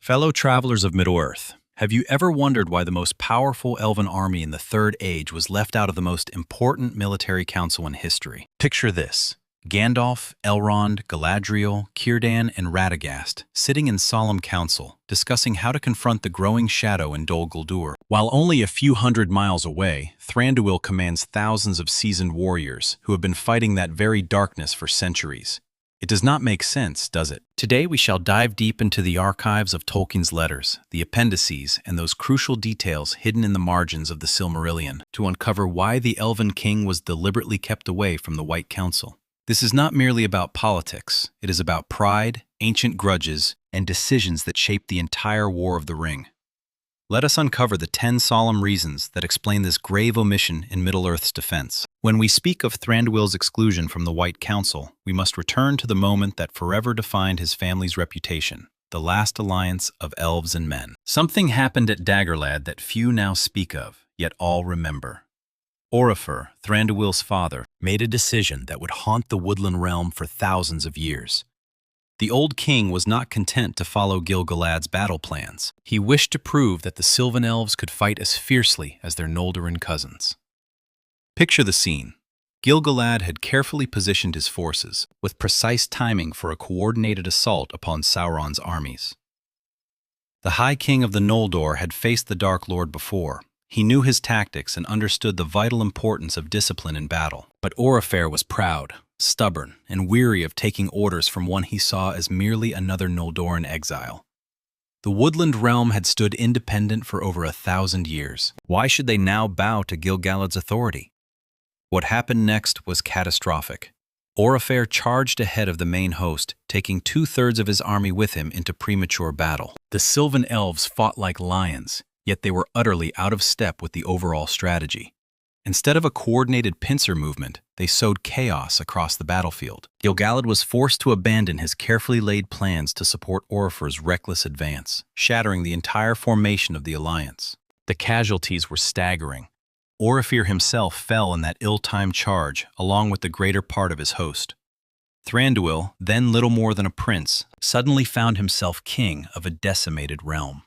Fellow travelers of Middle-earth, have you ever wondered why the most powerful elven army in the Third Age was left out of the most important military council in history? Picture this. Gandalf, Elrond, Galadriel, Círdan, and Radagast sitting in solemn council, discussing how to confront the growing shadow in Dol Guldur. While only a few hundred miles away, Thranduil commands thousands of seasoned warriors who have been fighting that very darkness for centuries. It does not make sense, does it? Today we shall dive deep into the archives of Tolkien's letters, the appendices, and those crucial details hidden in the margins of the Silmarillion to uncover why the Elven King was deliberately kept away from the White Council. This is not merely about politics. It is about pride, ancient grudges, and decisions that shaped the entire War of the Ring. Let us uncover the 10 solemn reasons that explain this grave omission in Middle-earth's defense. When we speak of Thranduil's exclusion from the White Council, we must return to the moment that forever defined his family's reputation, the last alliance of elves and men. Something happened at Dagorlad that few now speak of, yet all remember. Oropher, Thranduil's father, made a decision that would haunt the woodland realm for thousands of years. The old king was not content to follow Gil-galad's battle plans. He wished to prove that the Sylvan elves could fight as fiercely as their Noldoran cousins. Picture the scene. Gil-galad had carefully positioned his forces, with precise timing for a coordinated assault upon Sauron's armies. The High King of the Noldor had faced the Dark Lord before. He knew his tactics and understood the vital importance of discipline in battle. But Oropher was proud, stubborn, and weary of taking orders from one he saw as merely another Noldoran exile. The woodland realm had stood independent for over 1,000 years. Why should they now bow to Gil-galad's authority? What happened next was catastrophic. Oropher charged ahead of the main host, taking 2/3 of his army with him into premature battle. The Sylvan elves fought like lions, yet they were utterly out of step with the overall strategy. Instead of a coordinated pincer movement, they sowed chaos across the battlefield. Gil-galad was forced to abandon his carefully laid plans to support Oropher's reckless advance, shattering the entire formation of the alliance. The casualties were staggering. Oropher himself fell in that ill-timed charge, along with the greater part of his host. Thranduil, then little more than a prince, suddenly found himself king of a decimated realm.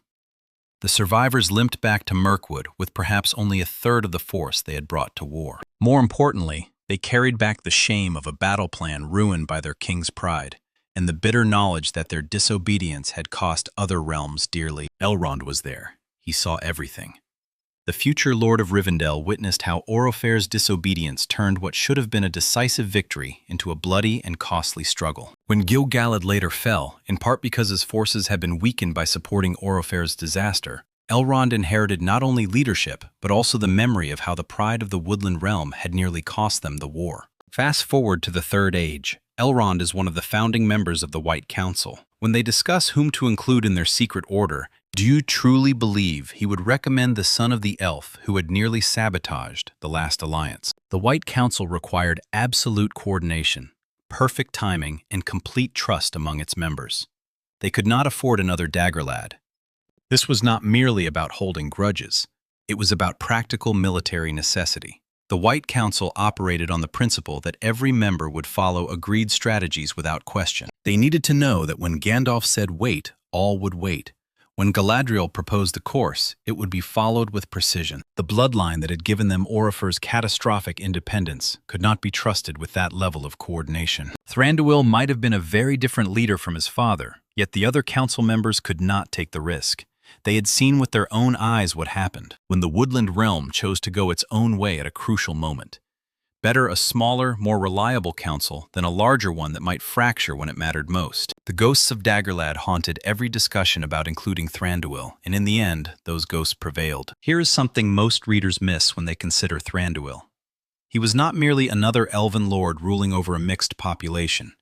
The survivors limped back to Mirkwood with perhaps only 1/3 of the force they had brought to war. More importantly, they carried back the shame of a battle plan ruined by their king's pride, and the bitter knowledge that their disobedience had cost other realms dearly. Elrond was there. He saw everything. The future Lord of Rivendell witnessed how Oropher's disobedience turned what should have been a decisive victory into a bloody and costly struggle. When Gil-galad later fell, in part because his forces had been weakened by supporting Oropher's disaster, Elrond inherited not only leadership, but also the memory of how the pride of the woodland realm had nearly cost them the war. Fast forward to the Third Age. Elrond is one of the founding members of the White Council. When they discuss whom to include in their secret order, do you truly believe he would recommend the son of the elf who had nearly sabotaged the last alliance? The White Council required absolute coordination, perfect timing, and complete trust among its members. They could not afford another Dagorlad. This was not merely about holding grudges. It was about practical military necessity. The White Council operated on the principle that every member would follow agreed strategies without question. They needed to know that when Gandalf said wait, all would wait. When Galadriel proposed a course, it would be followed with precision. The bloodline that had given them Oropher's catastrophic independence could not be trusted with that level of coordination. Thranduil might have been a very different leader from his father, yet the other council members could not take the risk. They had seen with their own eyes what happened when the woodland realm chose to go its own way at a crucial moment. Better a smaller, more reliable council than a larger one that might fracture when it mattered most. The ghosts of Dagorlad haunted every discussion about including Thranduil, and in the end, those ghosts prevailed. Here is something most readers miss when they consider Thranduil. He was not merely another elven lord ruling over a mixed population.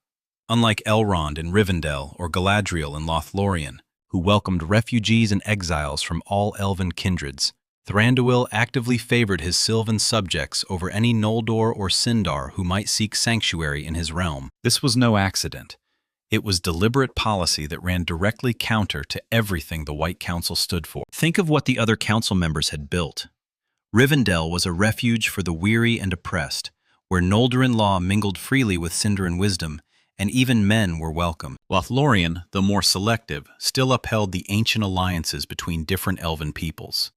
Unlike Elrond in Rivendell or Galadriel in Lothlorien, who welcomed refugees and exiles from all elven kindreds, Thranduil actively favored his Sylvan subjects over any Noldor or Sindar who might seek sanctuary in his realm. This was no accident. It was deliberate policy that ran directly counter to everything the White Council stood for. Think of what the other council members had built. Rivendell was a refuge for the weary and oppressed, where Noldoran law mingled freely with Sindarin wisdom, and even men were welcome. Lothlorien, though more selective, still upheld the ancient alliances between different elven peoples.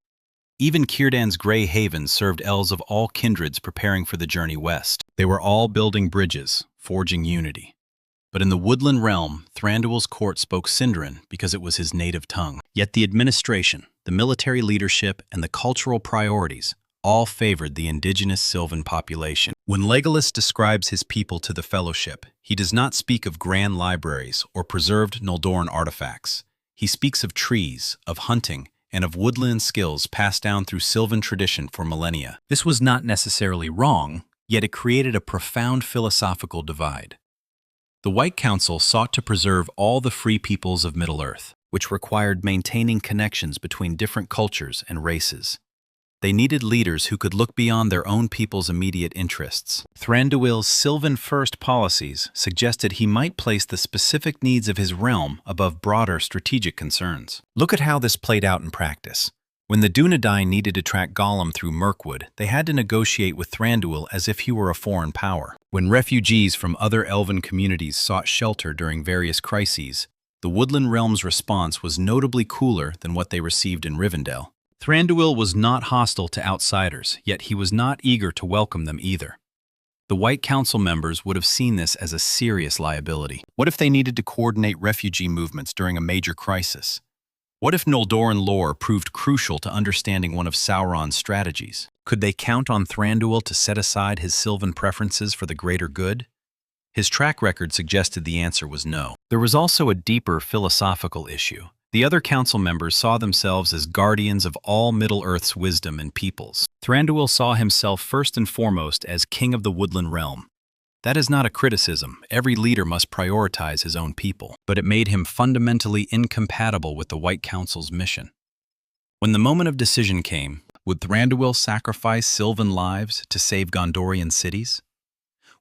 Even Círdan's Grey Haven served elves of all kindreds preparing for the journey west. They were all building bridges, forging unity. But in the woodland realm, Thranduil's court spoke Sindarin because it was his native tongue. Yet the administration, the military leadership, and the cultural priorities all favored the indigenous Sylvan population. When Legolas describes his people to the Fellowship, he does not speak of grand libraries or preserved Noldoran artifacts. He speaks of trees, of hunting, and of woodland skills passed down through Sylvan tradition for millennia. This was not necessarily wrong, yet it created a profound philosophical divide. The White Council sought to preserve all the free peoples of Middle-earth, which required maintaining connections between different cultures and races. They needed leaders who could look beyond their own people's immediate interests. Thranduil's Sylvan-first policies suggested he might place the specific needs of his realm above broader strategic concerns. Look at how this played out in practice. When the Dunedain needed to track Gollum through Mirkwood, they had to negotiate with Thranduil as if he were a foreign power. When refugees from other elven communities sought shelter during various crises, the Woodland Realm's response was notably cooler than what they received in Rivendell. Thranduil was not hostile to outsiders, yet he was not eager to welcome them either. The White Council members would have seen this as a serious liability. What if they needed to coordinate refugee movements during a major crisis? What if Noldoran lore proved crucial to understanding one of Sauron's strategies? Could they count on Thranduil to set aside his Sylvan preferences for the greater good? His track record suggested the answer was no. There was also a deeper philosophical issue. The other council members saw themselves as guardians of all Middle-earth's wisdom and peoples. Thranduil saw himself first and foremost as king of the Woodland Realm. That is not a criticism. Every leader must prioritize his own people, but it made him fundamentally incompatible with the White Council's mission. When the moment of decision came, would Thranduil sacrifice Sylvan lives to save Gondorian cities?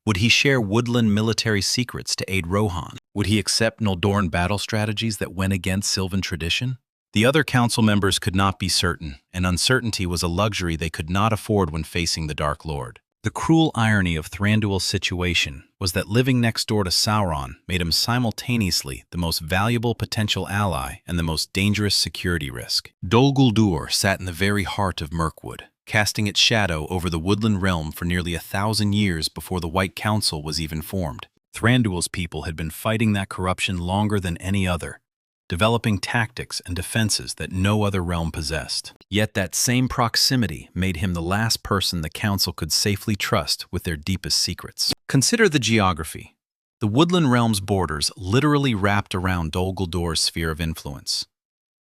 Would he share woodland military secrets to aid Rohan? Would he accept Noldoran battle strategies that went against Sylvan tradition? The other council members could not be certain, and uncertainty was a luxury they could not afford when facing the Dark Lord. The cruel irony of Thranduil's situation was that living next door to Sauron made him simultaneously the most valuable potential ally and the most dangerous security risk. Dol Guldur sat in the very heart of Mirkwood, casting its shadow over the Woodland Realm for nearly 1,000 years before the White Council was even formed. Thranduil's people had been fighting that corruption longer than any other, developing tactics and defenses that no other realm possessed. Yet that same proximity made him the last person the Council could safely trust with their deepest secrets. Consider the geography. The Woodland Realm's borders literally wrapped around Dol Guldur's sphere of influence.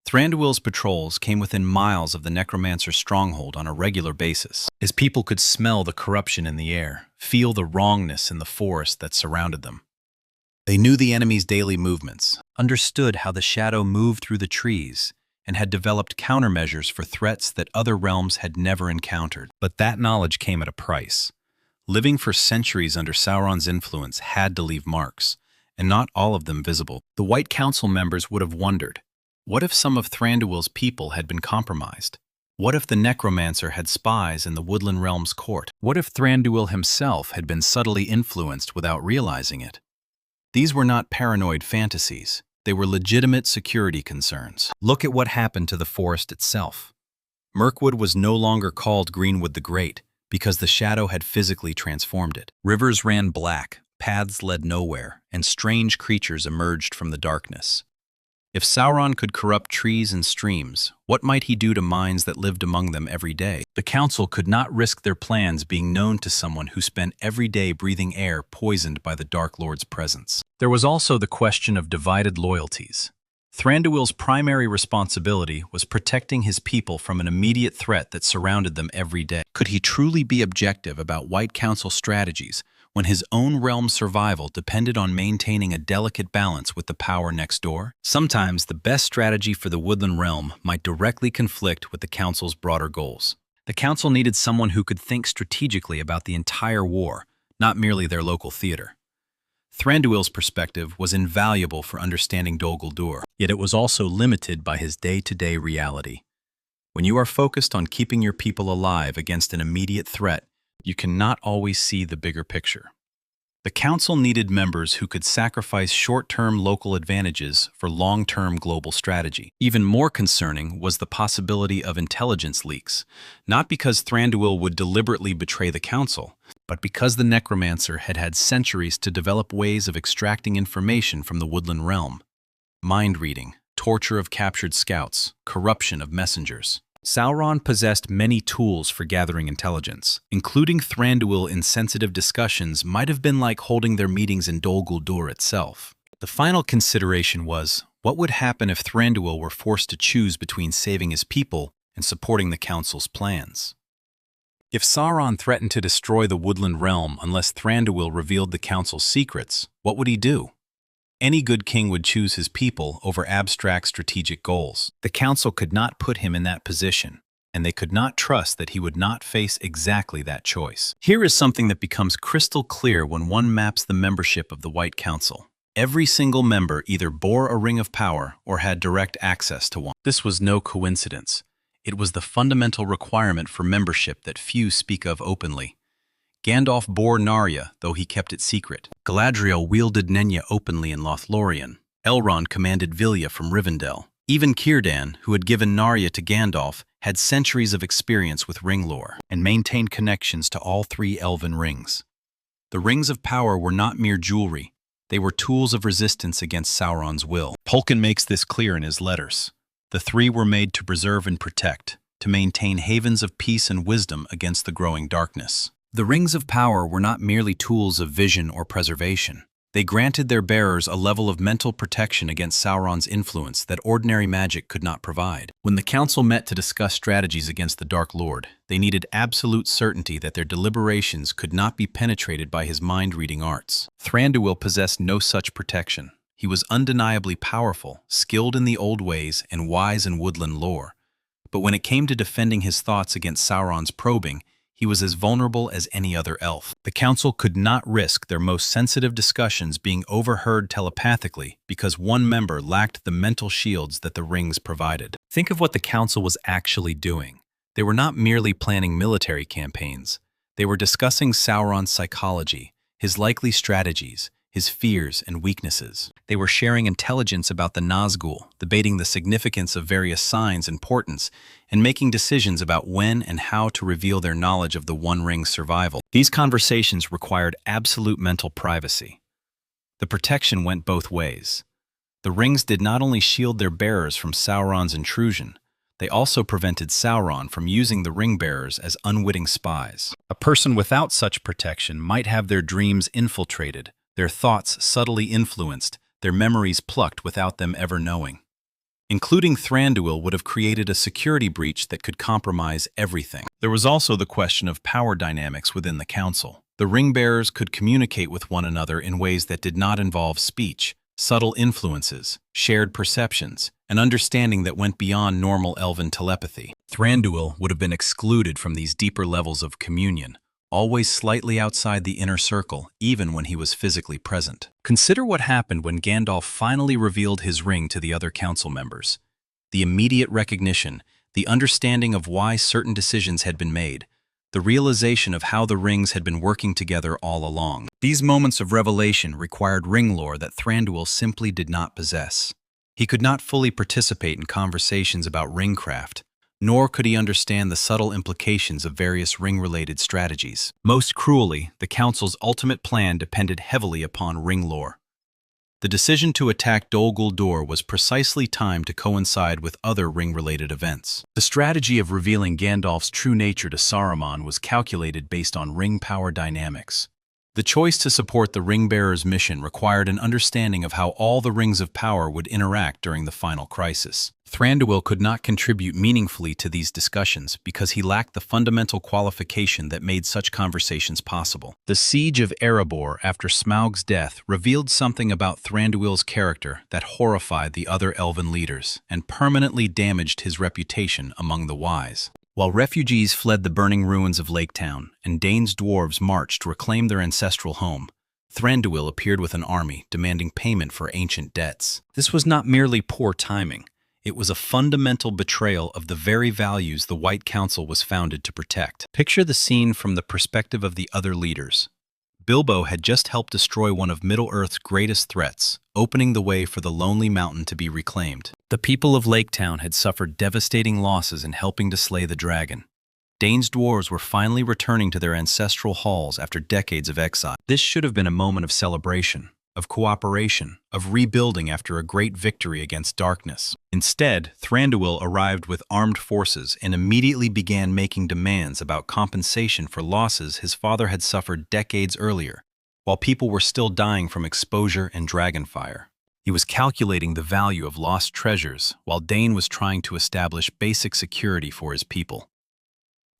Thranduil's patrols came within miles of the Necromancer's stronghold on a regular basis. His people could smell the corruption in the air, feel the wrongness in the forest that surrounded them. They knew the enemy's daily movements, understood how the shadow moved through the trees, and had developed countermeasures for threats that other realms had never encountered. But that knowledge came at a price. Living for centuries under Sauron's influence had to leave marks, and not all of them visible. The White Council members would have wondered, what if some of Thranduil's people had been compromised? What if the Necromancer had spies in the Woodland Realm's court? What if Thranduil himself had been subtly influenced without realizing it? These were not paranoid fantasies. They were legitimate security concerns. Look at what happened to the forest itself. Mirkwood was no longer called Greenwood the Great because the shadow had physically transformed it. Rivers ran black, paths led nowhere, and strange creatures emerged from the darkness. If Sauron could corrupt trees and streams, what might he do to minds that lived among them every day? The Council could not risk their plans being known to someone who spent every day breathing air poisoned by the Dark Lord's presence. There was also the question of divided loyalties. Thranduil's primary responsibility was protecting his people from an immediate threat that surrounded them every day. Could he truly be objective about White Council strategies when his own realm's survival depended on maintaining a delicate balance with the power next door? Sometimes the best strategy for the Woodland Realm might directly conflict with the Council's broader goals. The Council needed someone who could think strategically about the entire war, not merely their local theater. Thranduil's perspective was invaluable for understanding Dol Guldur, yet it was also limited by his day-to-day reality. When you are focused on keeping your people alive against an immediate threat, you cannot always see the bigger picture. The council needed members who could sacrifice short-term local advantages for long-term global strategy. Even more concerning was the possibility of intelligence leaks, not because Thranduil would deliberately betray the council, but because the necromancer had had centuries to develop ways of extracting information from the woodland realm. Mind-reading, torture of captured scouts, corruption of messengers. Sauron possessed many tools for gathering intelligence. Including Thranduil in sensitive discussions might have been like holding their meetings in Dol Guldur itself. The final consideration was, what would happen if Thranduil were forced to choose between saving his people and supporting the council's plans? If Sauron threatened to destroy the woodland realm unless Thranduil revealed the council's secrets, what would he do? Any good king would choose his people over abstract strategic goals. The council could not put him in that position, and they could not trust that he would not face exactly that choice. Here is something that becomes crystal clear when one maps the membership of the White Council. Every single member either bore a ring of power or had direct access to one. This was no coincidence. It was the fundamental requirement for membership that few speak of openly. Gandalf bore Narya, though he kept it secret. Galadriel wielded Nenya openly in Lothlorien. Elrond commanded Vilya from Rivendell. Even Círdan, who had given Narya to Gandalf, had centuries of experience with ring lore and maintained connections to all three elven rings. The rings of power were not mere jewelry. They were tools of resistance against Sauron's will. Tolkien makes this clear in his letters. The three were made to preserve and protect, to maintain havens of peace and wisdom against the growing darkness. The rings of power were not merely tools of vision or preservation. They granted their bearers a level of mental protection against Sauron's influence that ordinary magic could not provide. When the council met to discuss strategies against the Dark Lord, they needed absolute certainty that their deliberations could not be penetrated by his mind-reading arts. Thranduil possessed no such protection. He was undeniably powerful, skilled in the old ways, and wise in woodland lore. But when it came to defending his thoughts against Sauron's probing, he was as vulnerable as any other elf. The council could not risk their most sensitive discussions being overheard telepathically because one member lacked the mental shields that the rings provided. Think of what the council was actually doing. They were not merely planning military campaigns. They were discussing Sauron's psychology, his likely strategies, his fears and weaknesses. They were sharing intelligence about the Nazgul, debating the significance of various signs and portents, and making decisions about when and how to reveal their knowledge of the One Ring's survival. These conversations required absolute mental privacy. The protection went both ways. The rings did not only shield their bearers from Sauron's intrusion, they also prevented Sauron from using the ring-bearers as unwitting spies. A person without such protection might have their dreams infiltrated, their thoughts subtly influenced, their memories plucked without them ever knowing. Including Thranduil would have created a security breach that could compromise everything. There was also the question of power dynamics within the council. The ring-bearers could communicate with one another in ways that did not involve speech, subtle influences, shared perceptions, an understanding that went beyond normal elven telepathy. Thranduil would have been excluded from these deeper levels of communion, always slightly outside the inner circle, even when he was physically present. Consider what happened when Gandalf finally revealed his ring to the other council members. The immediate recognition, the understanding of why certain decisions had been made, the realization of how the rings had been working together all along. These moments of revelation required ring lore that Thranduil simply did not possess. He could not fully participate in conversations about ringcraft, nor could he understand the subtle implications of various ring-related strategies. Most cruelly, the Council's ultimate plan depended heavily upon ring lore. The decision to attack Dol Guldur was precisely timed to coincide with other ring-related events. The strategy of revealing Gandalf's true nature to Saruman was calculated based on ring power dynamics. The choice to support the Ring-Bearer's mission required an understanding of how all the Rings of Power would interact during the final crisis. Thranduil could not contribute meaningfully to these discussions because he lacked the fundamental qualification that made such conversations possible. The Siege of Erebor after Smaug's death revealed something about Thranduil's character that horrified the other elven leaders and permanently damaged his reputation among the wise. While refugees fled the burning ruins of Lake Town and Dane's dwarves marched to reclaim their ancestral home, Thranduil appeared with an army demanding payment for ancient debts. This was not merely poor timing. It was a fundamental betrayal of the very values the White Council was founded to protect. Picture the scene from the perspective of the other leaders. Bilbo had just helped destroy one of Middle-earth's greatest threats, opening the way for the Lonely Mountain to be reclaimed. The people of Lake Town had suffered devastating losses in helping to slay the dragon. Dane's dwarves were finally returning to their ancestral halls after decades of exile. This should have been a moment of celebration, of cooperation, of rebuilding after a great victory against darkness. Instead, Thranduil arrived with armed forces and immediately began making demands about compensation for losses his father had suffered decades earlier, while people were still dying from exposure and dragonfire. He was calculating the value of lost treasures, while Dane was trying to establish basic security for his people.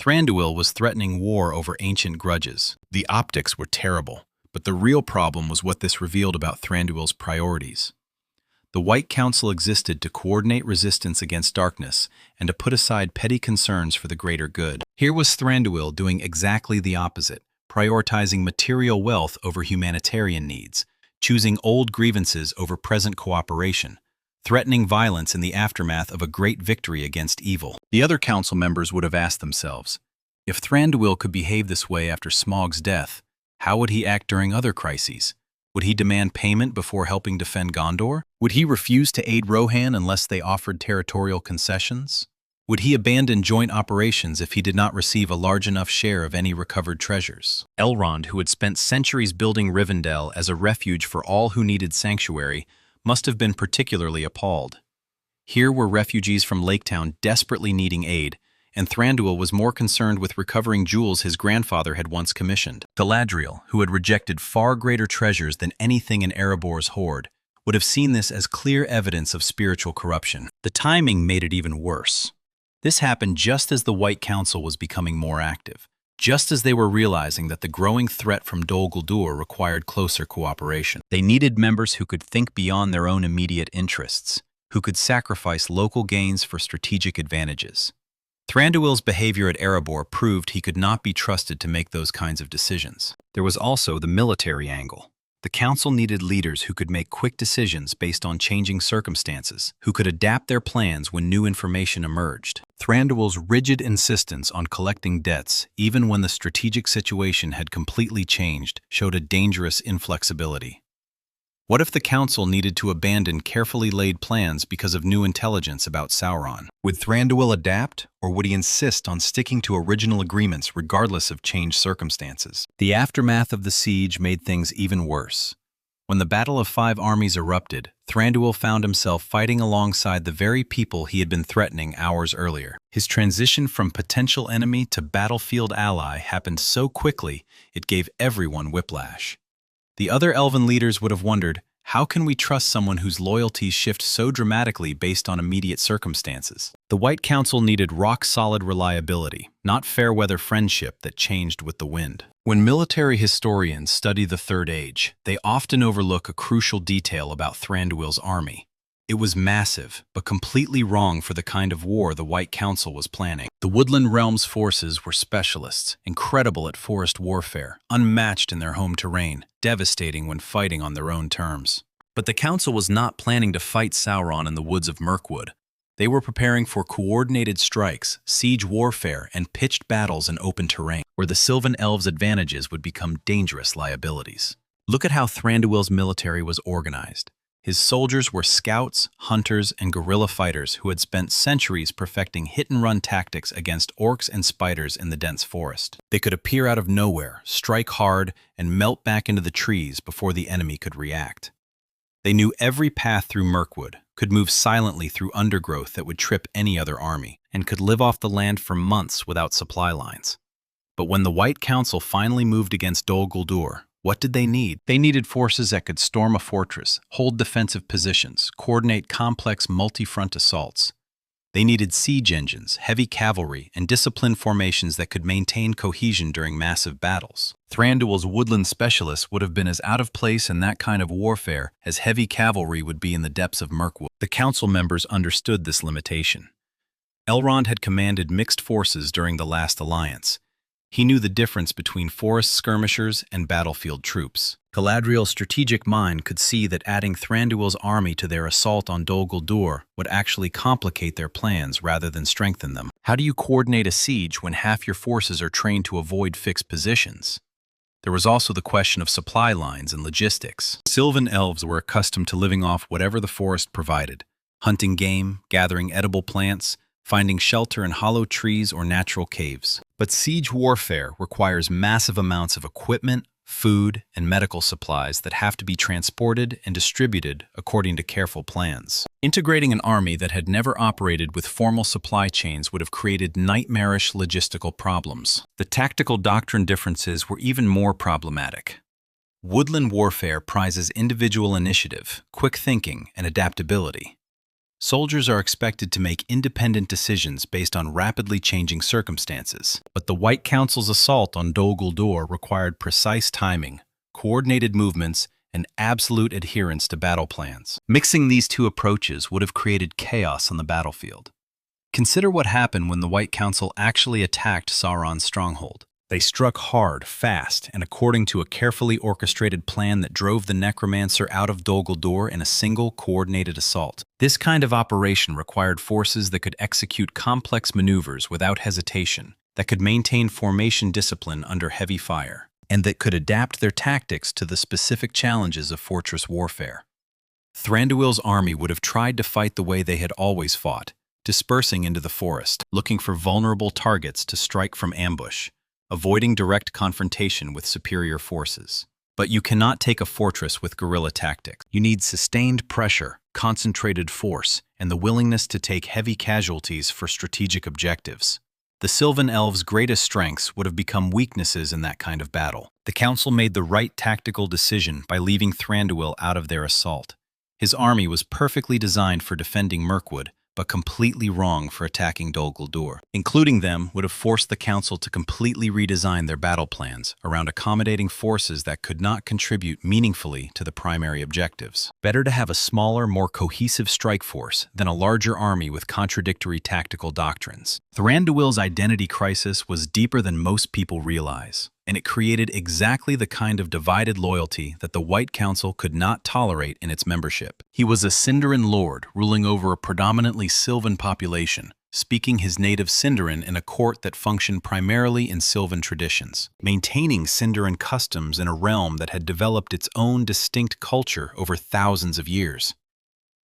Thranduil was threatening war over ancient grudges. The optics were terrible, but the real problem was what this revealed about Thranduil's priorities. The White Council existed to coordinate resistance against darkness and to put aside petty concerns for the greater good. Here was Thranduil doing exactly the opposite, prioritizing material wealth over humanitarian needs, choosing old grievances over present cooperation, threatening violence in the aftermath of a great victory against evil. The other council members would have asked themselves, if Thranduil could behave this way after Smaug's death, how would he act during other crises? Would he demand payment before helping defend Gondor? Would he refuse to aid Rohan unless they offered territorial concessions? Would he abandon joint operations if he did not receive a large enough share of any recovered treasures? Elrond, who had spent centuries building Rivendell as a refuge for all who needed sanctuary, must have been particularly appalled. Here were refugees from Lake Town desperately needing aid, and Thranduil was more concerned with recovering jewels his grandfather had once commissioned. Galadriel, who had rejected far greater treasures than anything in Erebor's hoard, would have seen this as clear evidence of spiritual corruption. The timing made it even worse. This happened just as the White Council was becoming more active, just as they were realizing that the growing threat from Dol Guldur required closer cooperation. They needed members who could think beyond their own immediate interests, who could sacrifice local gains for strategic advantages. Thranduil's behavior at Erebor proved he could not be trusted to make those kinds of decisions. There was also the military angle. The council needed leaders who could make quick decisions based on changing circumstances, who could adapt their plans when new information emerged. Thranduil's rigid insistence on collecting debts, even when the strategic situation had completely changed, showed a dangerous inflexibility. What if the council needed to abandon carefully laid plans because of new intelligence about Sauron? Would Thranduil adapt, or would he insist on sticking to original agreements regardless of changed circumstances? The aftermath of the siege made things even worse. When the Battle of Five Armies erupted, Thranduil found himself fighting alongside the very people he had been threatening hours earlier. His transition from potential enemy to battlefield ally happened so quickly it gave everyone whiplash. The other elven leaders would have wondered, how can we trust someone whose loyalties shift so dramatically based on immediate circumstances? The White Council needed rock-solid reliability, not fair-weather friendship that changed with the wind. When military historians study the Third Age, they often overlook a crucial detail about Thranduil's army. It was massive, but completely wrong for the kind of war the White Council was planning. The Woodland Realm's forces were specialists, incredible at forest warfare, unmatched in their home terrain, devastating when fighting on their own terms. But the Council was not planning to fight Sauron in the woods of Mirkwood. They were preparing for coordinated strikes, siege warfare, and pitched battles in open terrain, where the Sylvan Elves' advantages would become dangerous liabilities. Look at how Thranduil's military was organized. His soldiers were scouts, hunters, and guerrilla fighters who had spent centuries perfecting hit-and-run tactics against orcs and spiders in the dense forest. They could appear out of nowhere, strike hard, and melt back into the trees before the enemy could react. They knew every path through Mirkwood, could move silently through undergrowth that would trip any other army, and could live off the land for months without supply lines. But when the White Council finally moved against Dol Guldur, what did they need? They needed forces that could storm a fortress, hold defensive positions, coordinate complex multi-front assaults. They needed siege engines, heavy cavalry, and disciplined formations that could maintain cohesion during massive battles. Thranduil's woodland specialists would have been as out of place in that kind of warfare as heavy cavalry would be in the depths of Mirkwood. The council members understood this limitation. Elrond had commanded mixed forces during the last alliance. He knew the difference between forest skirmishers and battlefield troops. Galadriel's strategic mind could see that adding Thranduil's army to their assault on Dol Guldur would actually complicate their plans rather than strengthen them. How do you coordinate a siege when half your forces are trained to avoid fixed positions? There was also the question of supply lines and logistics. Sylvan elves were accustomed to living off whatever the forest provided, hunting game, gathering edible plants, finding shelter in hollow trees or natural caves. But siege warfare requires massive amounts of equipment, food, and medical supplies that have to be transported and distributed according to careful plans. Integrating an army that had never operated with formal supply chains would have created nightmarish logistical problems. The tactical doctrine differences were even more problematic. Woodland warfare prizes individual initiative, quick thinking, and adaptability. Soldiers are expected to make independent decisions based on rapidly changing circumstances. But the White Council's assault on Dol Guldur required precise timing, coordinated movements, and absolute adherence to battle plans. Mixing these two approaches would have created chaos on the battlefield. Consider what happened when the White Council actually attacked Sauron's stronghold. They struck hard, fast, and according to a carefully orchestrated plan that drove the necromancer out of Dol Guldur in a single, coordinated assault. This kind of operation required forces that could execute complex maneuvers without hesitation, that could maintain formation discipline under heavy fire, and that could adapt their tactics to the specific challenges of fortress warfare. Thranduil's army would have tried to fight the way they had always fought, dispersing into the forest, looking for vulnerable targets to strike from ambush, avoiding direct confrontation with superior forces. But you cannot take a fortress with guerrilla tactics. You need sustained pressure, concentrated force, and the willingness to take heavy casualties for strategic objectives. The Sylvan Elves' greatest strengths would have become weaknesses in that kind of battle. The Council made the right tactical decision by leaving Thranduil out of their assault. His army was perfectly designed for defending Mirkwood, but completely wrong for attacking Dol Guldur. Including them would have forced the Council to completely redesign their battle plans around accommodating forces that could not contribute meaningfully to the primary objectives. Better to have a smaller, more cohesive strike force than a larger army with contradictory tactical doctrines. Thranduil's identity crisis was deeper than most people realize, and it created exactly the kind of divided loyalty that the White Council could not tolerate in its membership. He was a Sindarin lord ruling over a predominantly Sylvan population, speaking his native Sindarin in a court that functioned primarily in Sylvan traditions, maintaining Sindarin customs in a realm that had developed its own distinct culture over thousands of years.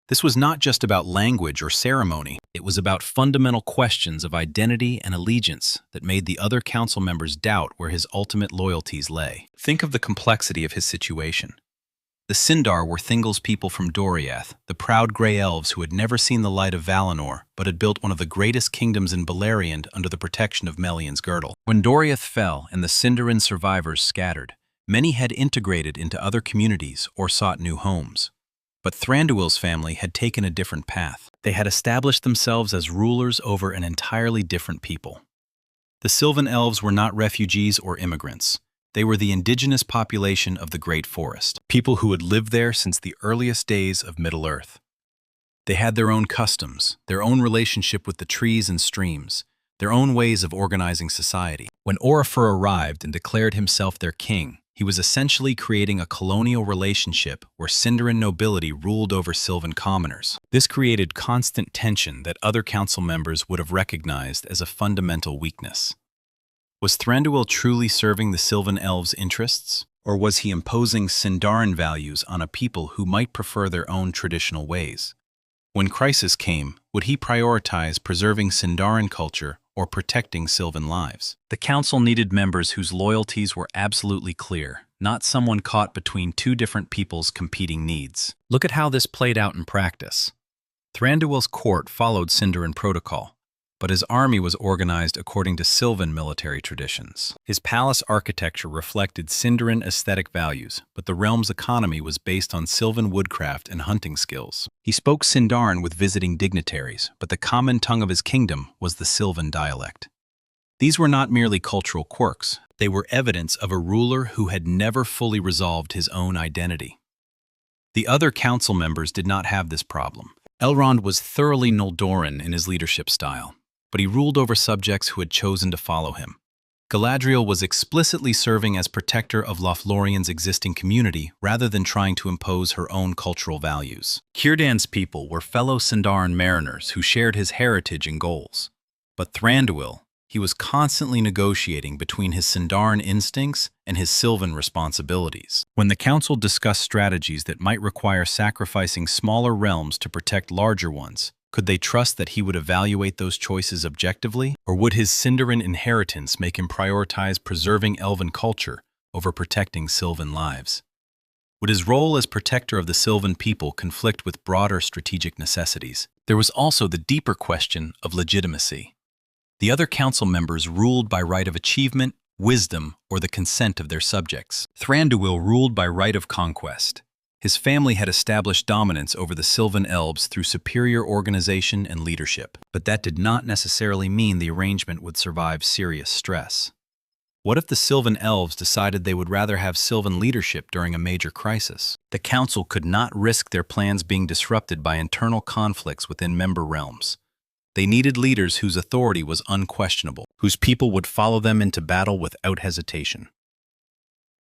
This was not just about language or ceremony, it was about fundamental questions of identity and allegiance that made the other council members doubt where his ultimate loyalties lay. Think of the complexity of his situation. The Sindar were Thingol's people from Doriath, the proud Grey Elves who had never seen the light of Valinor, but had built one of the greatest kingdoms in Beleriand under the protection of Melian's girdle. When Doriath fell and the Sindarin survivors scattered, many had integrated into other communities or sought new homes. But Thranduil's family had taken a different path. They had established themselves as rulers over an entirely different people. The Sylvan Elves were not refugees or immigrants. They were the indigenous population of the Great Forest, people who had lived there since the earliest days of Middle-earth. They had their own customs, their own relationship with the trees and streams, their own ways of organizing society. When Orifer arrived and declared himself their king, he was essentially creating a colonial relationship where Sindarin nobility ruled over Sylvan commoners. This created constant tension that other council members would have recognized as a fundamental weakness. Was Thranduil truly serving the Sylvan Elves' interests, or was he imposing Sindarin values on a people who might prefer their own traditional ways? When crisis came, would he prioritize preserving Sindarin culture or protecting Sylvan lives? The council needed members whose loyalties were absolutely clear, not someone caught between two different people's competing needs. Look at how this played out in practice. Thranduil's court followed Sindarin protocol, but his army was organized according to Sylvan military traditions. His palace architecture reflected Sindarin aesthetic values, but the realm's economy was based on Sylvan woodcraft and hunting skills. He spoke Sindarin with visiting dignitaries, but the common tongue of his kingdom was the Sylvan dialect. These were not merely cultural quirks, they were evidence of a ruler who had never fully resolved his own identity. The other council members did not have this problem. Elrond was thoroughly Noldoran in his leadership style, but he ruled over subjects who had chosen to follow him. Galadriel was explicitly serving as protector of Lothlorien's existing community rather than trying to impose her own cultural values. Círdan's people were fellow Sindarin mariners who shared his heritage and goals. But Thranduil, he was constantly negotiating between his Sindarin instincts and his Sylvan responsibilities. When the council discussed strategies that might require sacrificing smaller realms to protect larger ones, could they trust that he would evaluate those choices objectively? Or would his Sindarin inheritance make him prioritize preserving Elven culture over protecting Sylvan lives? Would his role as protector of the Sylvan people conflict with broader strategic necessities? There was also the deeper question of legitimacy. The other council members ruled by right of achievement, wisdom, or the consent of their subjects. Thranduil ruled by right of conquest. His family had established dominance over the Sylvan elves through superior organization and leadership, but that did not necessarily mean the arrangement would survive serious stress. What if the Sylvan elves decided they would rather have Sylvan leadership during a major crisis? The council could not risk their plans being disrupted by internal conflicts within member realms. They needed leaders whose authority was unquestionable, whose people would follow them into battle without hesitation.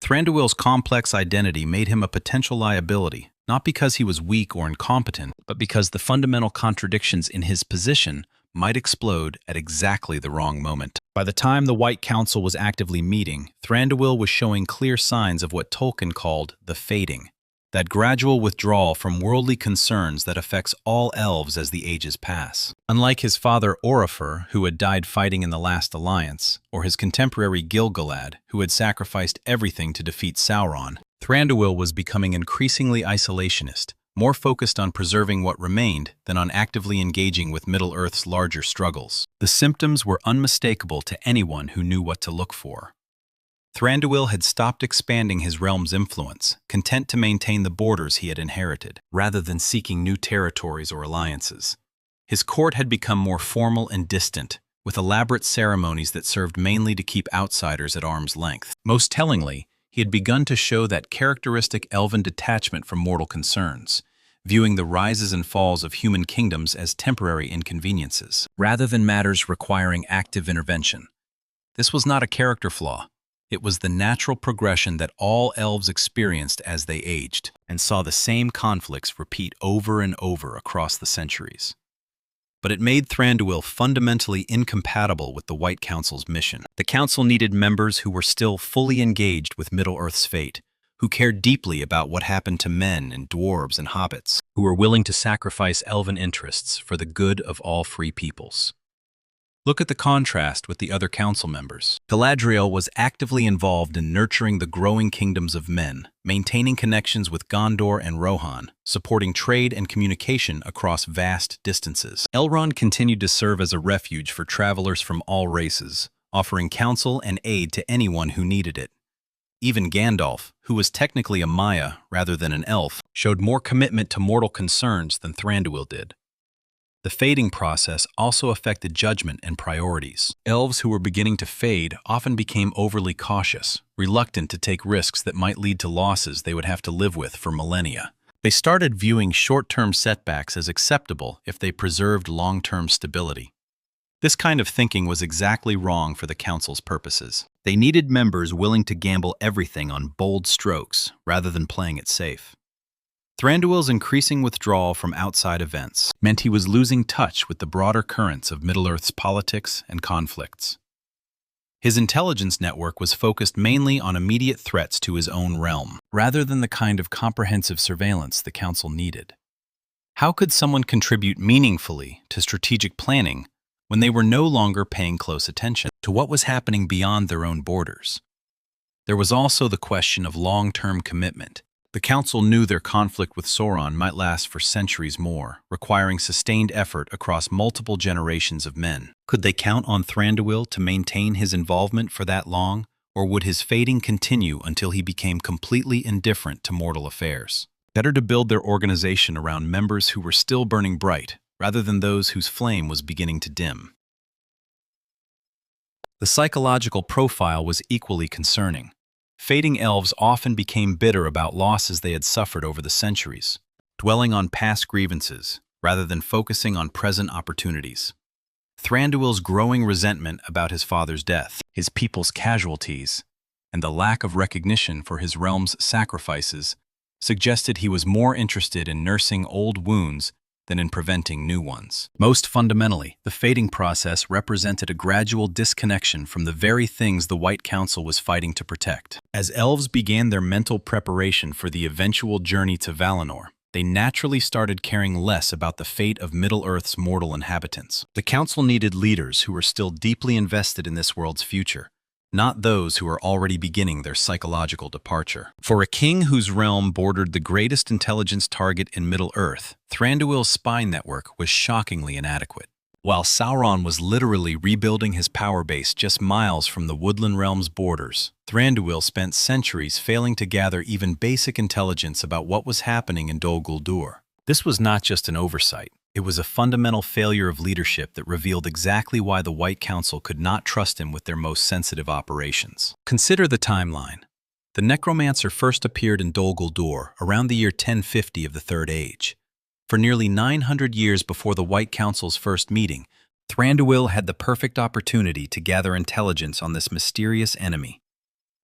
Thranduil's complex identity made him a potential liability, not because he was weak or incompetent, but because the fundamental contradictions in his position might explode at exactly the wrong moment. By the time the White Council was actively meeting, Thranduil was showing clear signs of what Tolkien called the fading, that gradual withdrawal from worldly concerns that affects all elves as the ages pass. Unlike his father Orifer, who had died fighting in the Last Alliance, or his contemporary Gil-galad, who had sacrificed everything to defeat Sauron, Thranduil was becoming increasingly isolationist, more focused on preserving what remained than on actively engaging with Middle-earth's larger struggles. The symptoms were unmistakable to anyone who knew what to look for. Thranduil had stopped expanding his realm's influence, content to maintain the borders he had inherited, rather than seeking new territories or alliances. His court had become more formal and distant, with elaborate ceremonies that served mainly to keep outsiders at arm's length. Most tellingly, he had begun to show that characteristic elven detachment from mortal concerns, viewing the rises and falls of human kingdoms as temporary inconveniences, rather than matters requiring active intervention. This was not a character flaw. It was the natural progression that all elves experienced as they aged, and saw the same conflicts repeat over and over across the centuries. But it made Thranduil fundamentally incompatible with the White Council's mission. The Council needed members who were still fully engaged with Middle-earth's fate, who cared deeply about what happened to men and dwarves and hobbits, who were willing to sacrifice elven interests for the good of all free peoples. Look at the contrast with the other council members. Galadriel was actively involved in nurturing the growing kingdoms of men, maintaining connections with Gondor and Rohan, supporting trade and communication across vast distances. Elrond continued to serve as a refuge for travelers from all races, offering counsel and aid to anyone who needed it. Even Gandalf, who was technically a Maya rather than an elf, showed more commitment to mortal concerns than Thranduil did. The fading process also affected judgment and priorities. Elves who were beginning to fade often became overly cautious, reluctant to take risks that might lead to losses they would have to live with for millennia. They started viewing short-term setbacks as acceptable if they preserved long-term stability. This kind of thinking was exactly wrong for the Council's purposes. They needed members willing to gamble everything on bold strokes rather than playing it safe. Thranduil's increasing withdrawal from outside events meant he was losing touch with the broader currents of Middle-earth's politics and conflicts. His intelligence network was focused mainly on immediate threats to his own realm, rather than the kind of comprehensive surveillance the Council needed. How could someone contribute meaningfully to strategic planning when they were no longer paying close attention to what was happening beyond their own borders? There was also the question of long-term commitment. The Council knew their conflict with Sauron might last for centuries more, requiring sustained effort across multiple generations of men. Could they count on Thranduil to maintain his involvement for that long, or would his fading continue until he became completely indifferent to mortal affairs? Better to build their organization around members who were still burning bright, rather than those whose flame was beginning to dim. The psychological profile was equally concerning. Fading elves often became bitter about losses they had suffered over the centuries, dwelling on past grievances rather than focusing on present opportunities. Thranduil's growing resentment about his father's death, his people's casualties, and the lack of recognition for his realm's sacrifices suggested he was more interested in nursing old wounds than in preventing new ones. Most fundamentally, the fading process represented a gradual disconnection from the very things the White Council was fighting to protect. As elves began their mental preparation for the eventual journey to Valinor, they naturally started caring less about the fate of Middle-earth's mortal inhabitants. The Council needed leaders who were still deeply invested in this world's future, not those who are already beginning their psychological departure. For a king whose realm bordered the greatest intelligence target in Middle-earth, Thranduil's spy network was shockingly inadequate. While Sauron was literally rebuilding his power base just miles from the Woodland Realm's borders, Thranduil spent centuries failing to gather even basic intelligence about what was happening in Dol Guldur. This was not just an oversight. It was a fundamental failure of leadership that revealed exactly why the White Council could not trust him with their most sensitive operations. Consider the timeline. The necromancer first appeared in Dol Guldur around the year 1050 of the Third Age. For nearly 900 years before the White Council's first meeting, Thranduil had the perfect opportunity to gather intelligence on this mysterious enemy.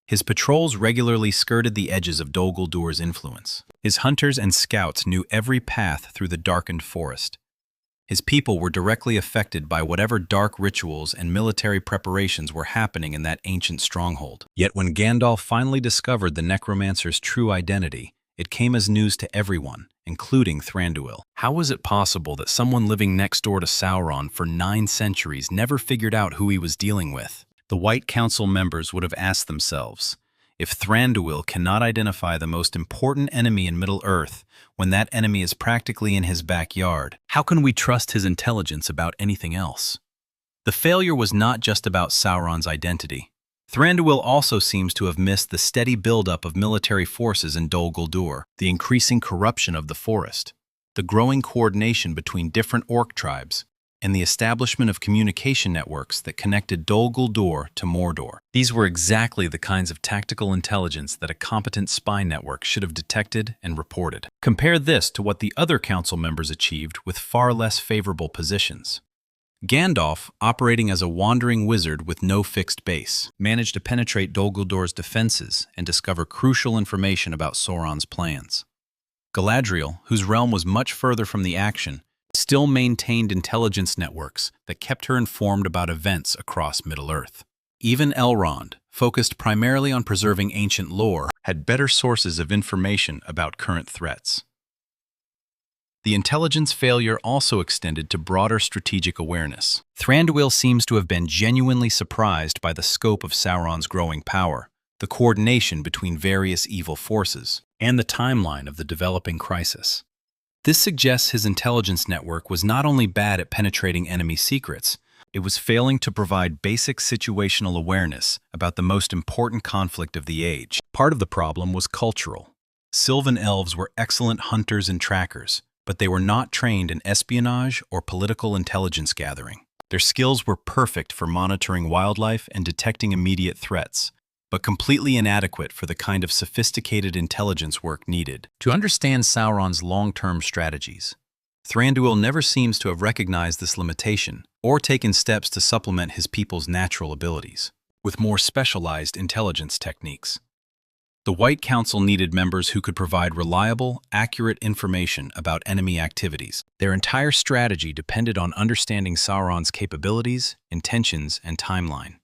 His patrols regularly skirted the edges of Dol Guldur's influence. His hunters and scouts knew every path through the darkened forest. His people were directly affected by whatever dark rituals and military preparations were happening in that ancient stronghold. Yet when Gandalf finally discovered the necromancer's true identity, it came as news to everyone, including Thranduil. How was it possible that someone living next door to Sauron for 9 centuries never figured out who he was dealing with? The White Council members would have asked themselves, if Thranduil cannot identify the most important enemy in Middle-earth when that enemy is practically in his backyard, how can we trust his intelligence about anything else? The failure was not just about Sauron's identity. Thranduil also seems to have missed the steady buildup of military forces in Dol Guldur, the increasing corruption of the forest, the growing coordination between different orc tribes, and the establishment of communication networks that connected Dol Guldur to Mordor. These were exactly the kinds of tactical intelligence that a competent spy network should have detected and reported. Compare this to what the other council members achieved with far less favorable positions. Gandalf, operating as a wandering wizard with no fixed base, managed to penetrate Dol Guldur's defenses and discover crucial information about Sauron's plans. Galadriel, whose realm was much further from the action, still maintained intelligence networks that kept her informed about events across Middle-earth. Even Elrond, focused primarily on preserving ancient lore, had better sources of information about current threats. The intelligence failure also extended to broader strategic awareness. Thranduil seems to have been genuinely surprised by the scope of Sauron's growing power, the coordination between various evil forces, and the timeline of the developing crisis. This suggests his intelligence network was not only bad at penetrating enemy secrets, it was failing to provide basic situational awareness about the most important conflict of the age. Part of the problem was cultural. Sylvan elves were excellent hunters and trackers, but they were not trained in espionage or political intelligence gathering. Their skills were perfect for monitoring wildlife and detecting immediate threats, but completely inadequate for the kind of sophisticated intelligence work needed to understand Sauron's long-term strategies. Thranduil never seems to have recognized this limitation or taken steps to supplement his people's natural abilities with more specialized intelligence techniques. The White Council needed members who could provide reliable, accurate information about enemy activities. Their entire strategy depended on understanding Sauron's capabilities, intentions, and timeline.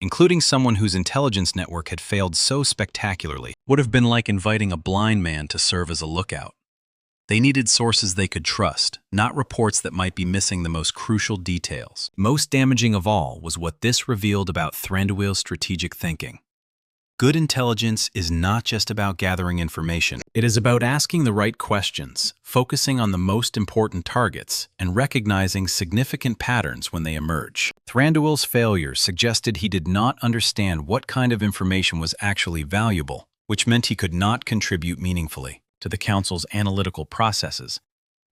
Including someone whose intelligence network had failed so spectacularly would have been like inviting a blind man to serve as a lookout. They needed sources they could trust, not reports that might be missing the most crucial details. Most damaging of all was what this revealed about Thranduil's strategic thinking. Good intelligence is not just about gathering information. It is about asking the right questions, focusing on the most important targets, and recognizing significant patterns when they emerge. Thranduil's failure suggested he did not understand what kind of information was actually valuable, which meant he could not contribute meaningfully to the Council's analytical processes,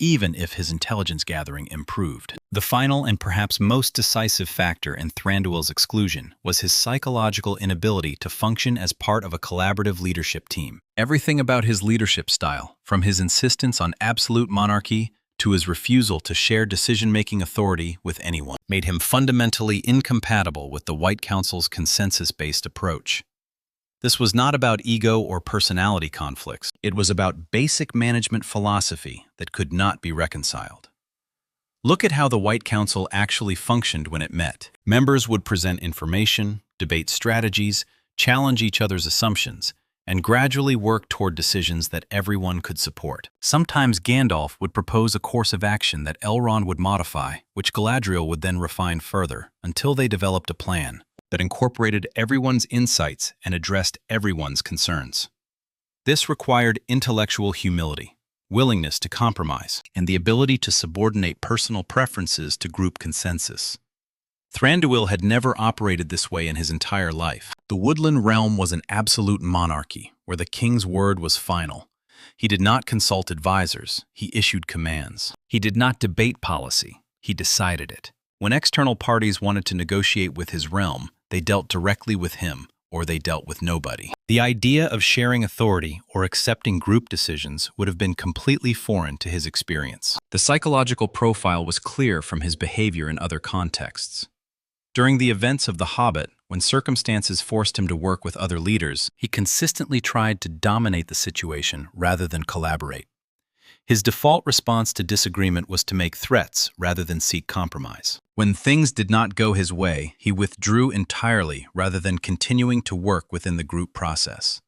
even if his intelligence gathering improved. The final and perhaps most decisive factor in Thranduil's exclusion was his psychological inability to function as part of a collaborative leadership team. Everything about his leadership style, from his insistence on absolute monarchy to his refusal to share decision-making authority with anyone, made him fundamentally incompatible with the White Council's consensus-based approach. This was not about ego or personality conflicts. It was about basic management philosophy that could not be reconciled. Look at how the White Council actually functioned when it met. Members would present information, debate strategies, challenge each other's assumptions, and gradually work toward decisions that everyone could support. Sometimes Gandalf would propose a course of action that Elrond would modify, which Galadriel would then refine further, until they developed a plan that incorporated everyone's insights and addressed everyone's concerns. This required intellectual humility, willingness to compromise, and the ability to subordinate personal preferences to group consensus. Thranduil had never operated this way in his entire life. The Woodland Realm was an absolute monarchy, where the king's word was final. He did not consult advisors, he issued commands. He did not debate policy, he decided it. When external parties wanted to negotiate with his realm, they dealt directly with him, or they dealt with nobody. The idea of sharing authority or accepting group decisions would have been completely foreign to his experience. The psychological profile was clear from his behavior in other contexts. During the events of The Hobbit, when circumstances forced him to work with other leaders, he consistently tried to dominate the situation rather than collaborate. His default response to disagreement was to make threats rather than seek compromise. When things did not go his way, he withdrew entirely rather than continuing to work within the group process.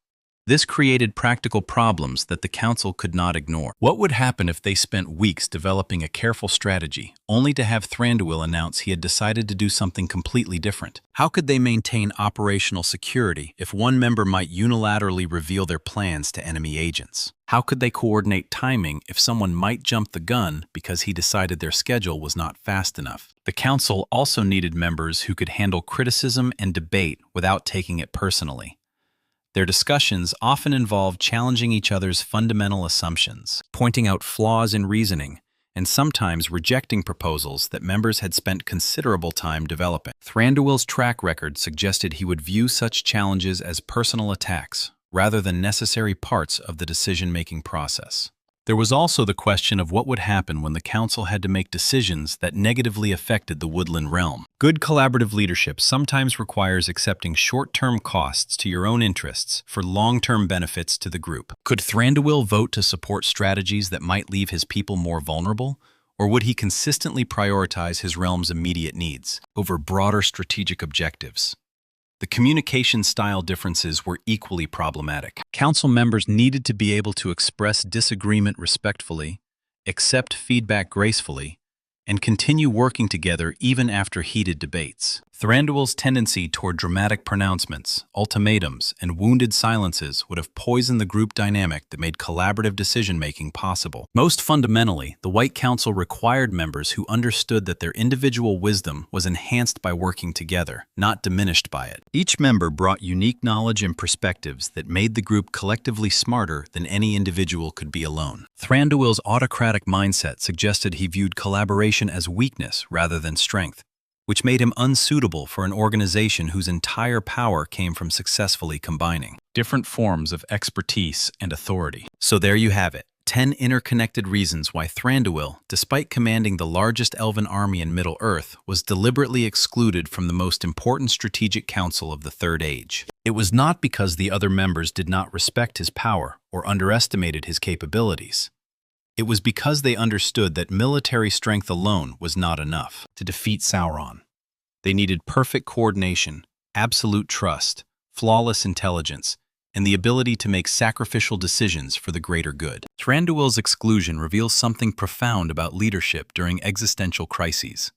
This created practical problems that the council could not ignore. What would happen if they spent weeks developing a careful strategy, only to have Thranduil announce he had decided to do something completely different? How could they maintain operational security if one member might unilaterally reveal their plans to enemy agents? How could they coordinate timing if someone might jump the gun because he decided their schedule was not fast enough? The council also needed members who could handle criticism and debate without taking it personally. Their discussions often involved challenging each other's fundamental assumptions, pointing out flaws in reasoning, and sometimes rejecting proposals that members had spent considerable time developing. Thranduil's track record suggested he would view such challenges as personal attacks, rather than necessary parts of the decision-making process. There was also the question of what would happen when the council had to make decisions that negatively affected the Woodland Realm. Good collaborative leadership sometimes requires accepting short-term costs to your own interests for long-term benefits to the group. Could Thranduil vote to support strategies that might leave his people more vulnerable? Or would he consistently prioritize his realm's immediate needs over broader strategic objectives? The communication style differences were equally problematic. Council members needed to be able to express disagreement respectfully, accept feedback gracefully, and continue working together even after heated debates. Thranduil's tendency toward dramatic pronouncements, ultimatums, and wounded silences would have poisoned the group dynamic that made collaborative decision-making possible. Most fundamentally, the White Council required members who understood that their individual wisdom was enhanced by working together, not diminished by it. Each member brought unique knowledge and perspectives that made the group collectively smarter than any individual could be alone. Thranduil's autocratic mindset suggested he viewed collaboration as weakness rather than strength, which made him unsuitable for an organization whose entire power came from successfully combining different forms of expertise and authority. So there you have it, 10 interconnected reasons why Thranduil, despite commanding the largest elven army in Middle-earth, was deliberately excluded from the most important strategic council of the Third Age. It was not because the other members did not respect his power or underestimated his capabilities. It was because they understood that military strength alone was not enough to defeat Sauron. They needed perfect coordination, absolute trust, flawless intelligence, and the ability to make sacrificial decisions for the greater good. Thranduil's exclusion reveals something profound about leadership during existential crises.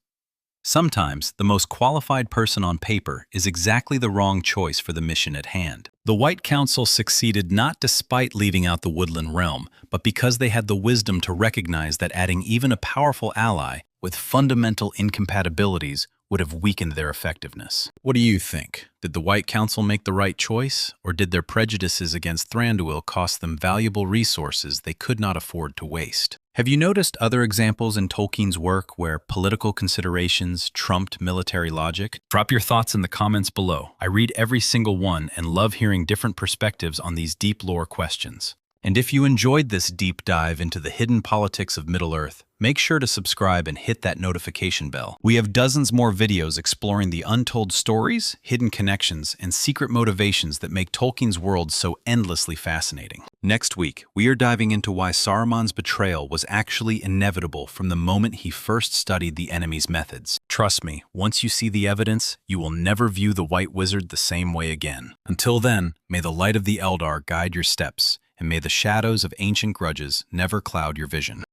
Sometimes, the most qualified person on paper is exactly the wrong choice for the mission at hand. The White Council succeeded not despite leaving out the Woodland Realm, but because they had the wisdom to recognize that adding even a powerful ally with fundamental incompatibilities would have weakened their effectiveness. What do you think? Did the White Council make the right choice, or did their prejudices against Thranduil cost them valuable resources they could not afford to waste? Have you noticed other examples in Tolkien's work where political considerations trumped military logic? Drop your thoughts in the comments below. I read every single one and love hearing different perspectives on these deep lore questions. And if you enjoyed this deep dive into the hidden politics of Middle-earth, Make sure to subscribe and hit that notification bell. We have dozens more videos exploring the untold stories, hidden connections, and secret motivations that make Tolkien's world so endlessly fascinating. Next week, we are diving into why Saruman's betrayal was actually inevitable from the moment he first studied the enemy's methods. Trust me, once you see the evidence, you will never view the White Wizard the same way again. Until then, may the light of the Eldar guide your steps, and may the shadows of ancient grudges never cloud your vision.